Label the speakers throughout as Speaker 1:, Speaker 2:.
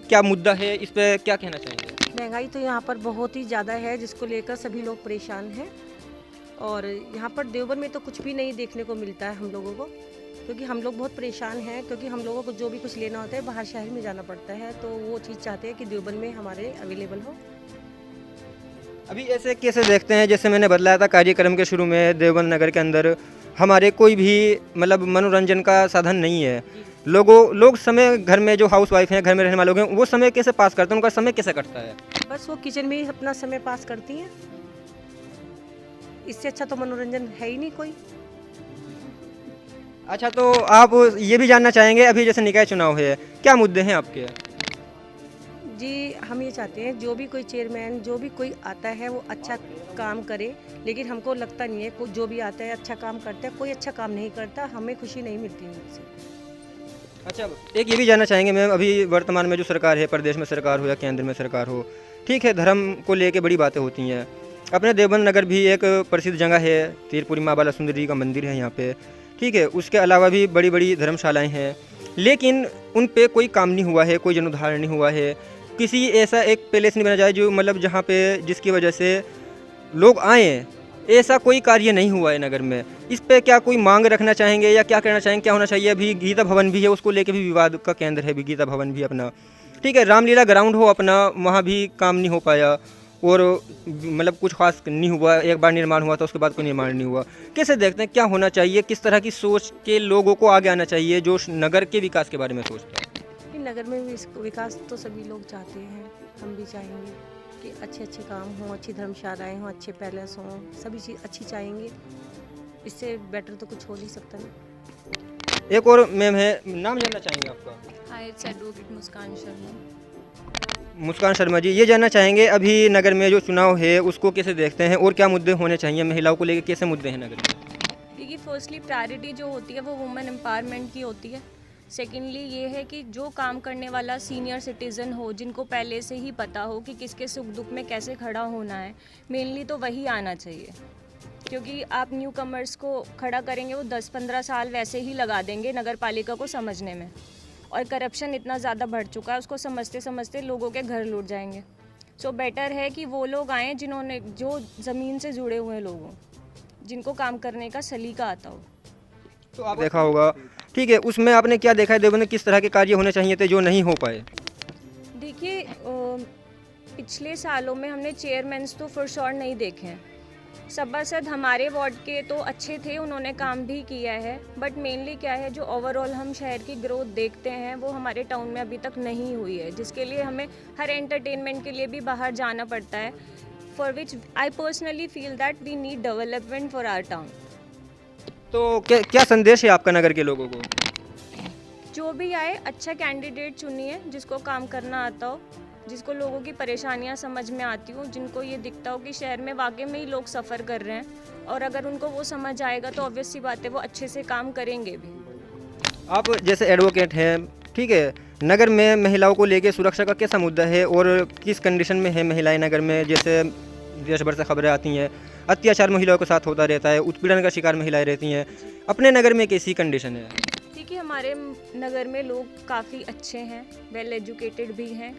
Speaker 1: क्या मुद्दा है, इस पर क्या कहना चाहेंगे?
Speaker 2: महंगाई तो यहाँ पर बहुत ही ज़्यादा है, जिसको लेकर सभी लोग परेशान हैं। और यहाँ पर देवबंद में तो कुछ भी नहीं देखने को मिलता है हम लोगों को, क्योंकि हम लोग बहुत परेशान हैं, क्योंकि हम लोगों को जो भी कुछ लेना होता है बाहर शहर में जाना पड़ता है, तो वो चीज़ चाहते हैं कि देवबंद में हमारे अवेलेबल हो।
Speaker 1: अभी ऐसे कैसे देखते हैं, जैसे मैंने बतलाया था कार्यक्रम के शुरू में, देवबंद नगर के अंदर हमारे कोई भी मतलब मनोरंजन का साधन नहीं है। लोग समय घर में जो हाउस वाइफ हैं, घर में रहने वाले लोग हैं, वो समय कैसे पास करते हैं, उनका समय कैसे कटता है?
Speaker 2: बस वो किचन में ही अपना समय पास करती हैं। इससे अच्छा तो मनोरंजन है ही नहीं कोई।
Speaker 1: अच्छा, तो आप ये भी जानना चाहेंगे, अभी जैसे निकाय चुनाव है, क्या मुद्दे हैं आपके?
Speaker 2: जी, हम ये चाहते हैं जो भी कोई चेयरमैन, जो भी कोई आता है वो अच्छा काम करे, लेकिन हमको लगता नहीं है कोई जो भी आता है अच्छा काम करता है, कोई अच्छा काम नहीं करता, हमें खुशी नहीं मिलती उनसे।
Speaker 1: अच्छा, एक ये भी जानना चाहेंगे मैम, अभी वर्तमान में जो सरकार है, प्रदेश में सरकार हो या केंद्र में सरकार हो, ठीक है, धर्म को लेके बड़ी बातें होती हैं। अपने देवबंद नगर भी एक प्रसिद्ध जगह है, तीरपुरी माँ बाला सुंदरी का मंदिर है यहाँ पे, ठीक है, उसके अलावा भी बड़ी बड़ी धर्मशालाएँ हैं, लेकिन उन पे कोई काम नहीं हुआ है, कोई जीर्णोद्धार नहीं हुआ है। किसी ऐसा एक पैलेस नहीं बना जाए जो मतलब जहाँ पे जिसकी वजह से लोग आएँ, ऐसा कोई कार्य नहीं हुआ है नगर में। इस पे क्या कोई मांग रखना चाहेंगे या क्या कहना चाहेंगे, क्या होना चाहिए? अभी गीता भवन भी है, उसको लेके भी विवाद का केंद्र है, भी गीता भवन भी अपना, ठीक है, रामलीला ग्राउंड हो अपना, वहाँ भी काम नहीं हो पाया और मतलब कुछ खास नहीं हुआ। एक बार निर्माण हुआ था, उसके बाद कोई निर्माण नहीं हुआ। कैसे देखते हैं, क्या होना चाहिए, किस तरह की सोच के लोगों को आगे आना चाहिए जो नगर के विकास के बारे में सोचता है?
Speaker 2: नगर में भी विकास तो सभी लोग चाहते हैं, हम भी चाहेंगे कि अच्छे अच्छे काम हों, अच्छी धर्मशालाएं हों, अच्छे पैलेस हों, सभी चीज़ अच्छी चाहेंगे। इससे बेटर तो कुछ हो नहीं सकता ना।
Speaker 1: एक और मैम है, नाम जानना चाहेंगे आपका?
Speaker 3: हाय, इट्स एडवोकेट मुस्कान शर्मा।
Speaker 1: मुस्कान शर्मा जी, ये जानना चाहेंगे अभी नगर में जो चुनाव है उसको कैसे देखते हैं और क्या मुद्दे होने चाहिए, महिलाओं को लेकर कैसे मुद्दे हैं नगर में?
Speaker 3: देखिए, फर्स्टली प्रायोरिटी जो होती है वो वुमेन एम्पावरमेंट की होती है। सेकेंडली ये है कि जो काम करने वाला सीनियर सिटीज़न हो, जिनको पहले से ही पता हो कि किसके सुख दुख में कैसे खड़ा होना है, मेनली तो वही आना चाहिए। क्योंकि आप न्यू कमर्स को खड़ा करेंगे, वो 10-15 साल वैसे ही लगा देंगे नगर पालिका को समझने में, और करप्शन इतना ज़्यादा बढ़ चुका है, उसको समझते समझते लोगों के घर लूट जाएंगे। सो बेटर है कि वो लोग आएँ जिन्होंने जो ज़मीन से जुड़े हुए लोग हों, जिनको काम करने का सलीका आता हो।
Speaker 1: तो आप देखा होगा, ठीक है, उसमें आपने क्या देखा है देवबंद में किस तरह के कार्य होने चाहिए थे जो नहीं हो पाए?
Speaker 3: देखिए, पिछले सालों में हमने चेयरमैन्स तो फॉर श्योर नहीं देखे हैं। सभासद हमारे वार्ड के तो अच्छे थे, उन्होंने काम भी किया है, बट मेनली क्या है, जो ओवरऑल हम शहर की ग्रोथ देखते हैं वो हमारे टाउन में अभी तक नहीं हुई है, जिसके लिए हमें हर एंटरटेनमेंट के लिए भी बाहर जाना पड़ता है, for which I personally feel that we need development for our town.
Speaker 1: तो क्या संदेश है आपका नगर के लोगों को?
Speaker 3: जो भी आए अच्छा कैंडिडेट चुनिए, जिसको काम करना आता हो, जिसको लोगों की परेशानियां समझ में आती हो, जिनको ये दिखता हो कि शहर में वाकई में ही लोग सफ़र कर रहे हैं, और अगर उनको वो समझ आएगा तो ऑब्वियस सी बात है वो अच्छे से काम करेंगे भी।
Speaker 1: आप जैसे एडवोकेट हैं, ठीक है, नगर में महिलाओं को लेकर सुरक्षा का कैसा मुद्दा है और किस कंडीशन में है महिलाएं नगर में? जैसे देश भर से खबरें आती हैं, अत्याचार महिलाओं के साथ होता रहता है, उत्पीड़न का शिकार महिलाएं रहती हैं, अपने नगर में कैसी कंडीशन है?
Speaker 3: देखिए, हमारे नगर में लोग काफ़ी अच्छे हैं, वेल एजुकेटेड भी हैं,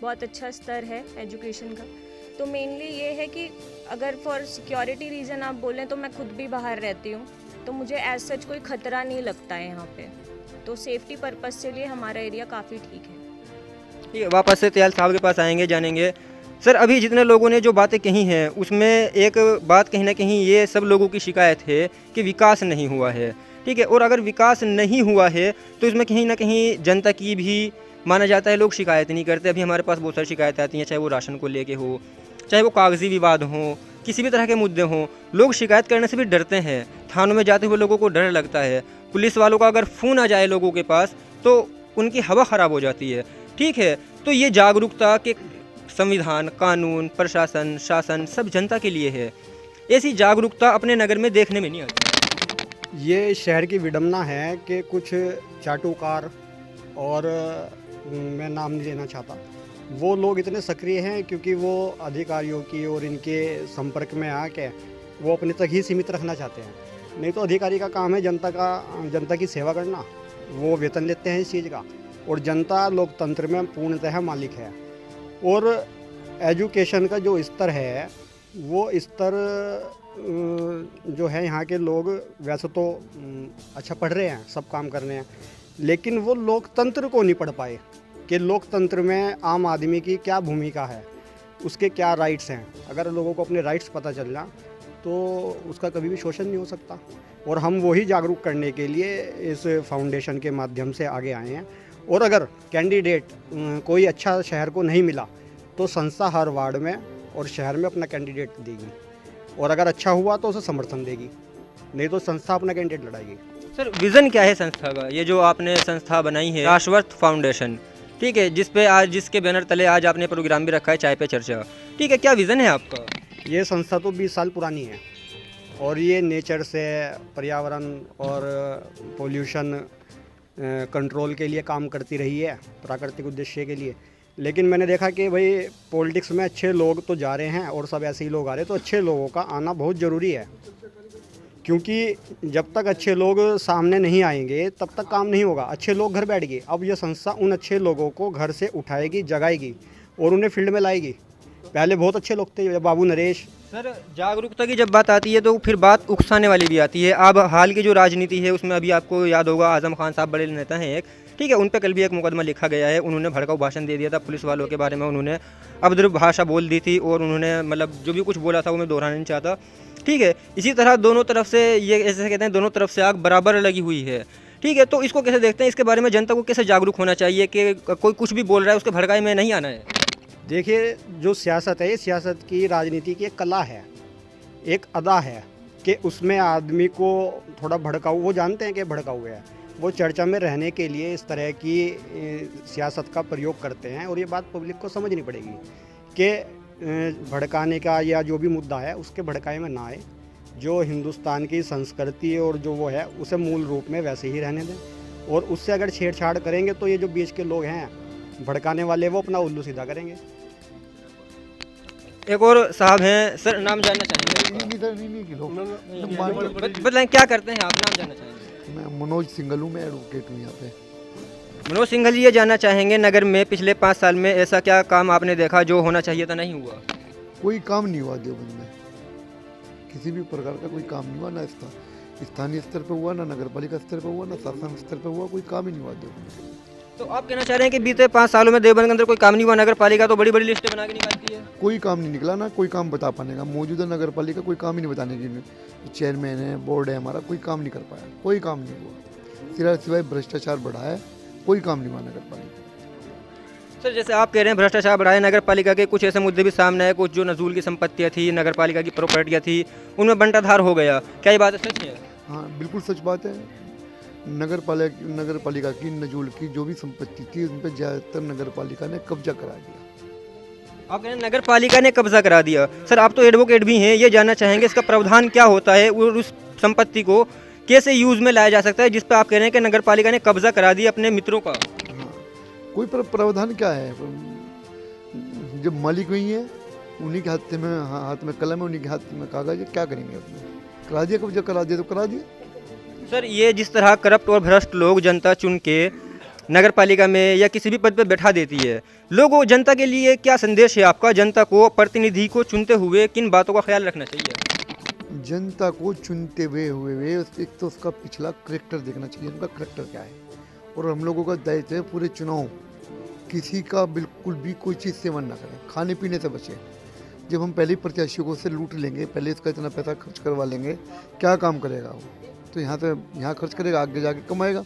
Speaker 3: बहुत अच्छा स्तर है एजुकेशन का। तो मेनली ये है कि अगर फॉर सिक्योरिटी रीज़न आप बोलें तो मैं खुद भी बाहर रहती हूँ, तो मुझे एज सच कोई ख़तरा नहीं लगता है यहाँ पे, तो सेफ्टी पर्पज़ से लिए हमारा एरिया काफ़ी ठीक है।
Speaker 1: ठीक है, वापस से त्याल साहब के पास आएंगे, जानेंगे। सर, अभी जितने लोगों ने जो बातें कही हैं उसमें एक बात कहीं ना कहीं ये सब लोगों की शिकायत है कि विकास नहीं हुआ है, ठीक है, और अगर विकास नहीं हुआ है तो इसमें कहीं ना कहीं जनता की भी माना जाता है, लोग शिकायत नहीं करते। अभी हमारे पास बहुत सारी शिकायतें आती हैं, चाहे वो राशन को लेके हो, चाहे वो कागजी विवाद हो, किसी भी तरह के मुद्दे हों, लोग शिकायत करने से भी डरते हैं। थानों में जाते हुए लोगों को डर लगता है, पुलिस वालों का अगर फ़ोन आ जाए लोगों के पास तो उनकी हवा ख़राब हो जाती है, ठीक है। तो ये जागरूकता के संविधान, कानून, प्रशासन, शासन सब जनता के लिए है, ऐसी जागरूकता अपने नगर में देखने में नहीं आती।
Speaker 4: ये शहर की विडंबना है कि कुछ चाटुकार, और मैं नाम नहीं लेना चाहता, वो लोग इतने सक्रिय हैं क्योंकि वो अधिकारियों की और इनके संपर्क में आके वो अपने तक ही सीमित रखना चाहते हैं। नहीं तो अधिकारी का काम है जनता की सेवा करना, वो वेतन लेते हैं इस चीज़ का। और जनता लोकतंत्र में पूर्णतः मालिक है। और एजुकेशन का जो स्तर है वो स्तर जो है यहाँ के लोग वैसे तो अच्छा पढ़ रहे हैं, सब काम कर रहे हैं, लेकिन वो लोकतंत्र को नहीं पढ़ पाए कि लोकतंत्र में आम आदमी की क्या भूमिका है, उसके क्या राइट्स हैं। अगर लोगों को अपने राइट्स पता चल जाए तो उसका कभी भी शोषण नहीं हो सकता। और हम वही जागरूक करने के लिए इस फाउंडेशन के माध्यम से आगे आए हैं। और अगर कैंडिडेट कोई अच्छा शहर को नहीं मिला तो संस्था हर वार्ड में और शहर में अपना कैंडिडेट देगी, और अगर अच्छा हुआ तो उसे समर्थन देगी, नहीं तो संस्था अपना कैंडिडेट लड़ाएगी।
Speaker 1: सर विज़न क्या है संस्था का? ये जो आपने संस्था बनाई है शाश्वत फाउंडेशन, ठीक है, जिसके बैनर तले आज आपने प्रोग्राम भी रखा है चाय पे चर्चा, ठीक है, क्या विज़न है आपका?
Speaker 4: ये संस्था तो 20 साल पुरानी है और ये नेचर से, पर्यावरण और पोल्यूशन कंट्रोल के लिए काम करती रही है, प्राकृतिक उद्देश्य के लिए। लेकिन मैंने देखा कि भाई पॉलिटिक्स में अच्छे लोग तो जा रहे हैं और सब ऐसे ही लोग आ रहे हैं, तो अच्छे लोगों का आना बहुत ज़रूरी है, क्योंकि जब तक अच्छे लोग सामने नहीं आएंगे तब तक काम नहीं होगा। अच्छे लोग घर बैठ गए, अब ये संस्था उन अच्छे लोगों को घर से उठाएगी, जगाएगी और उन्हें फील्ड में लाएगी। पहले बहुत अच्छे लोग थे, बाबू नरेश।
Speaker 1: सर जागरूकता की जब बात आती है तो फिर बात उकसाने वाली भी आती है। अब हाल की जो राजनीति है उसमें अभी आपको याद होगा आजम खान साहब बड़े नेता हैं एक, ठीक है, उन पर कल भी एक मुकदमा लिखा गया है। उन्होंने भड़काऊ भाषण दे दिया था पुलिस वालों के बारे में, उन्होंने अभद्र भाषा बोल दी थी और उन्होंने मतलब जो भी कुछ बोला था वो मैं दोहराना नहीं चाहता, ठीक है। इसी तरह दोनों तरफ से ये ऐसे कहते हैं दोनों तरफ से आग बराबर लगी हुई है, ठीक है। तो इसको कैसे देखते हैं, इसके बारे में जनता को कैसे जागरूक होना चाहिए कि कोई कुछ भी बोल रहा है उसके भड़काए में नहीं आना है?
Speaker 4: देखिए, जो सियासत है, ये सियासत की, राजनीति की एक कला है, एक अदा है कि उसमें आदमी को थोड़ा भड़काऊ, वो जानते हैं कि भड़काऊ है, वो चर्चा में रहने के लिए इस तरह की सियासत का प्रयोग करते हैं। और ये बात पब्लिक को समझनी पड़ेगी कि भड़काने का या जो भी मुद्दा है उसके भड़काए में ना आए। जो हिंदुस्तान की संस्कृति और जो वो है उसे मूल रूप में वैसे ही रहने दें, और उससे अगर छेड़छाड़ करेंगे तो ये जो बीच के लोग हैं भड़काने वाले, वो अपना उल्लू सीधा करेंगे।
Speaker 1: एक और साहब हैं, सर नाम जानना चाहेंगे? बताएं क्या करते हैं आप, नाम जानना चाहेंगे?
Speaker 5: मैं मनोज सिंघल हूँ, मैं एडवोकेट हूँ यहाँ पे।
Speaker 1: मनोज सिंघल जी ये जानना चाहेंगे नगर में पिछले 5 साल में ऐसा क्या काम आपने देखा जो होना चाहिए था नहीं हुआ?
Speaker 5: कोई काम नहीं हुआ देवबंद में, किसी भी प्रकार का कोई काम नहीं हुआ, ना स्थानीय स्तर पे हुआ, ना नगर पालिका स्तर पे हुआ, ना शासन स्तर पे हुआ, कोई काम ही नहीं हुआ देवबंद में।
Speaker 1: तो आप कहना चाह रहे हैं कि बीते 5 सालों में देवबंद के अंदर कोई काम नहीं हुआ? नगर पालिका तो बड़ी बड़ी लिस्टें बना के निकालती है,
Speaker 5: कोई काम नहीं निकला, ना कोई काम बता पाने का। मौजूदा नगर पालिका कोई काम ही नहीं बताने की, चेयरमैन है, बोर्ड है हमारा, कोई काम नहीं कर पाया, कोई काम नहीं हुआ, सिवाय भ्रष्टाचार बढ़ा है, कोई काम नहीं हुआ नगर पालिका।
Speaker 1: सर जैसे आप कह रहे हैं भ्रष्टाचार बढ़ाए, नगर पालिका के कुछ ऐसे मुद्दे भी सामने आए, कुछ जो नजूल की संपत्तियाँ थी, नगर पालिका की प्रॉपर्टियाँ थी, उनमें बंटाधार हो गया, क्या ये बात सच है?
Speaker 5: हाँ बिल्कुल सच बात है। नगर पालिका की नजूल की जो भी संपत्ति थी उन पर ज़्यादातर नगर पालिका ने कब्जा करा दिया।
Speaker 1: आप कह रहे हैं नगर पालिका ने कब्जा करा दिया। सर आप तो एडवोकेट भी हैं, ये जानना चाहेंगे इसका प्रावधान क्या होता है और उस संपत्ति को कैसे यूज़ में लाया जा सकता है जिस पर आप कह रहे हैं कि नगर पालिका ने कब्जा करा दिया अपने मित्रों का?
Speaker 5: हाँ, कोई प्रावधान क्या है, जब मालिक वही है, उन्हीं के हाथ में कलम है, उन्हीं के हाथ में कागज है, क्या करेंगे अपने? करा दिया कब्जा, करा दिया तो करा दिया।
Speaker 1: सर ये जिस तरह करप्ट और भ्रष्ट लोग जनता चुन के नगर पालिका में या किसी भी पद पर बैठा देती है, लोगों जनता के लिए क्या संदेश है आपका? जनता को प्रतिनिधि को चुनते हुए किन बातों का ख्याल रखना चाहिए?
Speaker 5: जनता को चुनते हुए एक तो उसका पिछला करैक्टर देखना चाहिए, उनका करैक्टर क्या है। और हम लोगों का दायित्व है पूरे चुनाव किसी का बिल्कुल भी कोई चीज़ सेवन ना करें, खाने पीने से बचें। जब हम पहले प्रत्याशियों को से लूट लेंगे, पहले इसका इतना पैसा खर्च करवा लेंगे, क्या काम करेगा वो? तो यहाँ खर्च करेगा, आगे जाके कमाएगा।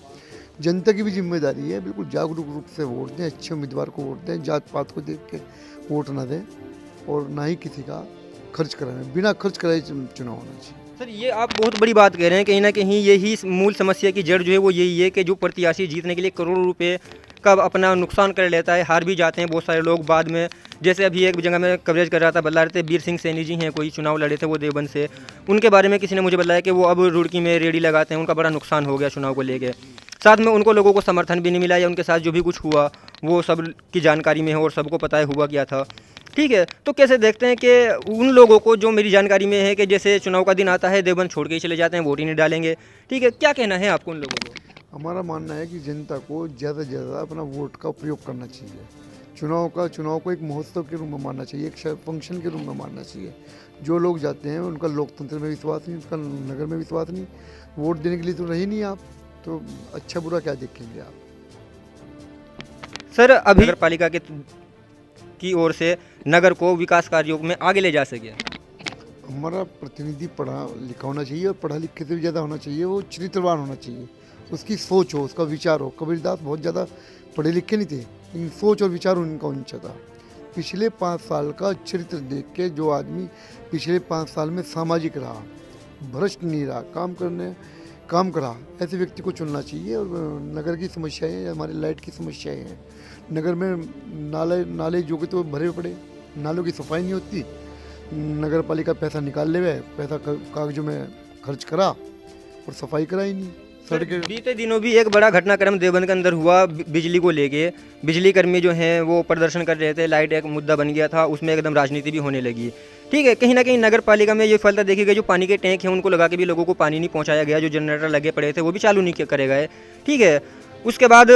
Speaker 5: जनता की भी जिम्मेदारी है, बिल्कुल जागरूक रूप से वोट दें, अच्छे उम्मीदवार को वोट दें, जात पात को देख के वोट ना दें, और ना ही किसी का खर्च कराएं, बिना खर्च कराए चुनाव होना चाहिए।
Speaker 1: सर ये आप बहुत बड़ी बात कह रहे हैं, कहीं ना कहीं यही मूल समस्या की जड़ जो है वो यही है कि जो प्रत्याशी जीतने के लिए करोड़ों रुपए का अपना नुकसान कर लेता है, हार भी जाते हैं बहुत सारे लोग बाद में। जैसे अभी एक जगह में कवरेज कर रहा था, बता रहे थे वीर सिंह सैनी जी हैं, कोई चुनाव लड़े थे वो देवबंद से, उनके बारे में किसी ने मुझे बताया कि वो अब रुड़की में रेडी लगाते हैं, उनका बड़ा नुकसान हो गया चुनाव को लेकर। साथ में उनको लोगों को समर्थन भी नहीं मिला, या उनके साथ जो भी कुछ हुआ वो सब की जानकारी में है और सबको पता है हुआ क्या था, ठीक है। तो कैसे देखते हैं कि उन लोगों को जो मेरी जानकारी में है कि जैसे चुनाव का दिन आता है देवबंद छोड़ के ही चले जाते हैं, वोट ही नहीं डालेंगे, ठीक है, क्या कहना है आपको उन लोगों को?
Speaker 5: हमारा मानना है कि जनता को ज़्यादा से ज़्यादा अपना वोट का प्रयोग करना चाहिए। चुनाव को एक महोत्सव के रूप में मानना चाहिए, एक फंक्शन के रूप में मानना चाहिए। जो लोग जाते हैं उनका लोकतंत्र में विश्वास नहीं, उनका नगर में विश्वास नहीं, वोट देने के लिए तो रही नहीं आप, तो अच्छा बुरा क्या देखेंगे आप।
Speaker 1: सर अभी नगर पालिका की ओर से नगर को विकास कार्यों में आगे ले जा सके।
Speaker 5: हमारा प्रतिनिधि पढ़ा लिखा होना चाहिए, और पढ़ा लिखे से भी ज़्यादा होना चाहिए, वो चरित्रवान होना चाहिए, उसकी सोच हो, उसका विचार हो। कबीरदास बहुत ज़्यादा पढ़े लिखे नहीं थे, लेकिन सोच और विचार उनका ऊंचा था। पिछले 5 साल का चरित्र देख के जो आदमी पिछले 5 साल में सामाजिक रहा, भ्रष्ट नहीं रहा, काम करा, ऐसे व्यक्ति को चुनना चाहिए। और नगर की समस्याएं हैं, हमारे लाइट की समस्याएं हैं, नगर में नाले जो कि तो भरे पड़े, नालों की सफाई नहीं होती। नगर पालिका पैसा निकाल ले, पैसा कागजों में खर्च करा और सफाई करा ही नहीं। सड़कें
Speaker 1: बीते दिनों भी एक बड़ा घटनाक्रम देवबंद के अंदर हुआ बिजली को लेके। बिजली कर्मी जो हैं वो प्रदर्शन कर रहे थे, लाइट एक मुद्दा बन गया था, उसमें एकदम राजनीति भी होने लगी। ठीक है, कहीं ना कहीं नगर पालिका में ये फलता देखी गई, जो पानी के टैंक हैं उनको लगा के भी लोगों को पानी नहीं पहुंचाया गया, जो जनरेटर लगे पड़े थे वो भी चालू नहीं करे गए। ठीक है, उसके बाद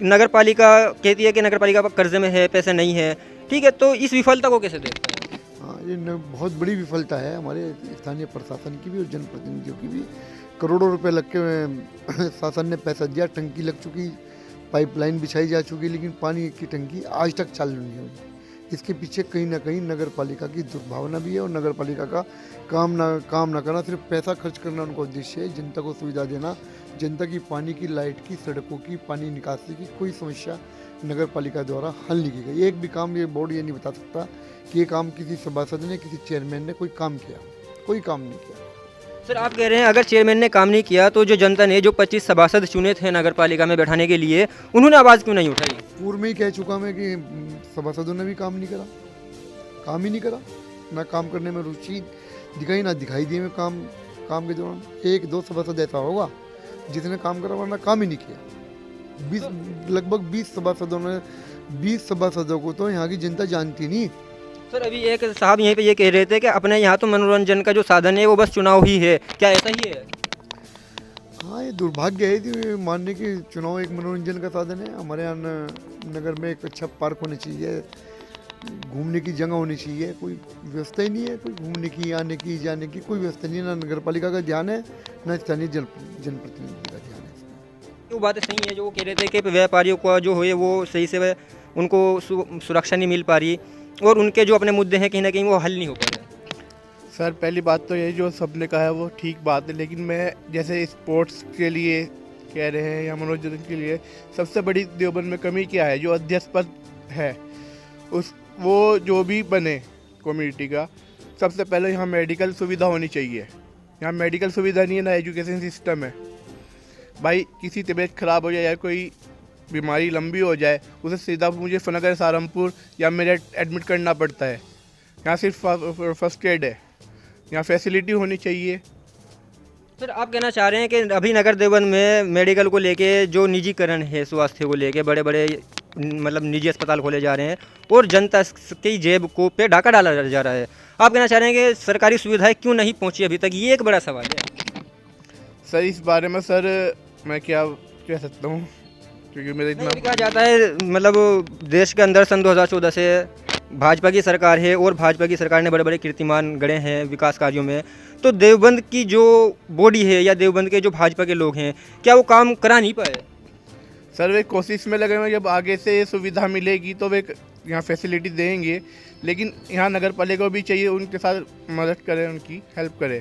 Speaker 1: नगर पालिका कहती है कि नगर पालिका कर्जे में है, पैसे नहीं है। ठीक है, तो इस विफलता को कैसे देखते हैं?
Speaker 5: हाँ, ये बहुत बड़ी विफलता है हमारे स्थानीय प्रशासन की भी और जनप्रतिनिधियों की भी। करोड़ों रुपए लग के शासन ने पैसा दिया, टंकी लग चुकी, पाइपलाइन बिछाई जा चुकी, लेकिन पानी की टंकी आज तक चालू नहीं हुई। इसके पीछे कहीं ना कहीं नगर पालिका की दुर्भावना भी है, और नगर पालिका का काम ना करना, सिर्फ पैसा खर्च करना उनका उद्देश्य है। जनता को सुविधा देना, जनता की पानी की, लाइट की, सड़कों की, पानी निकासी की कोई समस्या नगर पालिका द्वारा हल नहीं की गई। एक भी काम ये बोर्ड ये नहीं बता सकता कि ये काम किसी सभासद ने, किसी चेयरमैन ने कोई काम किया, कोई काम नहीं किया।
Speaker 1: सर आप कह रहे हैं अगर चेयरमैन ने काम नहीं किया तो जो जनता ने जो 25 सभासद चुने थे नगर पालिका में बैठाने के लिए, उन्होंने आवाज़ क्यों नहीं उठाई?
Speaker 5: पूर्व में ही कह चुका मैं कि सभासदों ने भी काम नहीं करा, काम ही नहीं करा, ना काम करने में रुचि दिखाई, ना दिखाई दी में काम के दौरान। 1-2 सभासद ऐसा होगा जिसने काम करा, वरना काम ही नहीं किया। लगभग 20 सभासदों को तो यहाँ की जनता जानती नहीं।
Speaker 1: सर अभी एक साहब यहीं पे ये कह रहे थे कि अपने यहाँ तो मनोरंजन का जो साधन है वो बस चुनाव ही है, क्या ऐसा ही है?
Speaker 5: हाँ, ये दुर्भाग्य है कि मानने की चुनाव एक मनोरंजन का साधन है। हमारे यहाँ नगर में एक अच्छा पार्क होना चाहिए, घूमने की जगह होनी चाहिए, कोई व्यवस्था ही नहीं है, कोई घूमने की, आने की, जाने की कोई व्यवस्था नहीं है। ना नगर पालिका का ध्यान है, ना स्थानीय जनप्रतिनिधि का ध्यान है।
Speaker 1: वो बातें सही है जो वो कह रहे थे कि व्यापारियों का जो है वो सही से उनको सुरक्षा नहीं मिल पा रही, और उनके जो अपने मुद्दे हैं कहीं ना कहीं वो हल नहीं हो पा रहे।
Speaker 6: सर पहली बात तो ये जो सबने कहा है वो ठीक बात है, लेकिन मैं जैसे स्पोर्ट्स के लिए कह रहे हैं या मनोरंजन के लिए, सबसे बड़ी देवबंद में कमी क्या है? जो अध्यक्ष पद है वो जो भी बने कम्युनिटी का, सबसे पहले यहाँ मेडिकल सुविधा होनी चाहिए। यहाँ मेडिकल सुविधा नहीं है, ना एजुकेशन सिस्टम है। भाई किसी तबीयत ख़राब हो जाए या कोई बीमारी लंबी हो जाए, उसे सीधा मुझे नगर सहारनपुर या मेरठ एडमिट करना पड़ता है। यहाँ सिर्फ फर्स्ट एड है, यहाँ फैसिलिटी होनी चाहिए।
Speaker 1: सर आप कहना चाह रहे हैं कि अभी नगर देवबंद में मेडिकल को लेके जो निजीकरण है, स्वास्थ्य को लेके बड़े बड़े मतलब निजी अस्पताल खोले जा रहे हैं और जनता की जेब को पे डाका डाला जा रहा है। आप कहना चाह रहे हैं कि सरकारी सुविधाएं क्यों नहीं पहुंची अभी तक, ये एक बड़ा सवाल है।
Speaker 6: सर इस बारे में सर मैं क्या कह सकता हूँ, क्योंकि मेरा इतना
Speaker 1: कहा जाता है मतलब देश के अंदर सन 2014 से भाजपा की सरकार है और भाजपा की सरकार ने बड़े बड़े कीर्तिमान गढ़े हैं विकास कार्यों में। तो देवबंद की जो बॉडी है या देवबंद के जो भाजपा के लोग हैं, क्या वो काम करा नहीं पाए?
Speaker 6: सर वे कोशिश में लगे हुए, जब आगे से सुविधा मिलेगी तो वे यहाँ फैसिलिटी देंगे, लेकिन यहाँ नगर पालिका को भी चाहिए उनके साथ मदद करें, उनकी हेल्प करें।